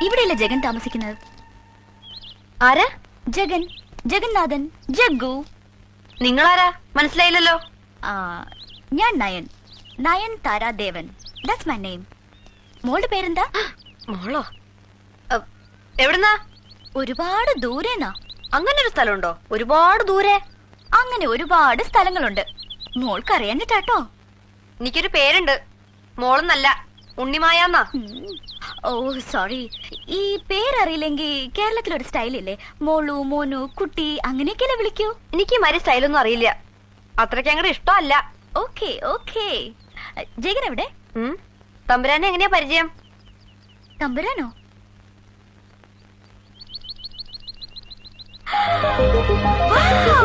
ഇവിടെയല്ല ജഗൻ താമസിക്കുന്നത്. ആരാ? ജഗൻ, ജഗന്നാഥൻ, ജഗ്ഗു. നിങ്ങളാരാ? മനസ്സിലായില്ലല്ലോ. ഞാൻ Nayan, Nayan Taradevan. That's my name. മോളുടെ പേരെന്താ? മോളോ? എവിടുന്നാ? ഒരുപാട് ദൂരെന്നാ. അങ്ങനെ ഒരു സ്ഥലമുണ്ടോ? ഒരുപാട് ദൂരെ? അങ്ങനെ ഒരുപാട് സ്ഥലങ്ങളുണ്ട്. മോൾക്കറിയാഞ്ഞിട്ടാട്ടോ. എനിക്കൊരു പേരുണ്ട്, മോളെന്നല്ല, ഉണ്ണിമായാന്നാ. ഓ സോറി. ഈ പേരറിയില്ലെങ്കിൽ കേരളത്തിലൊരു സ്റ്റൈലില്ലേ, മോളു, മോനു, കുട്ടി, അങ്ങനെയൊക്കെയല്ലേ വിളിക്കൂ. എനിക്ക് മരി സ്റ്റൈലൊന്നും അറിയില്ല, അത്രയ്ക്ക് അങ്ങോട്ട് ഇഷ്ടമല്ല. Okay okay. ജഗൻ എവിടെ? തമ്പുരാനെ എങ്ങനെയാ പരിചയം? തമ്പുരാനോ? Wow!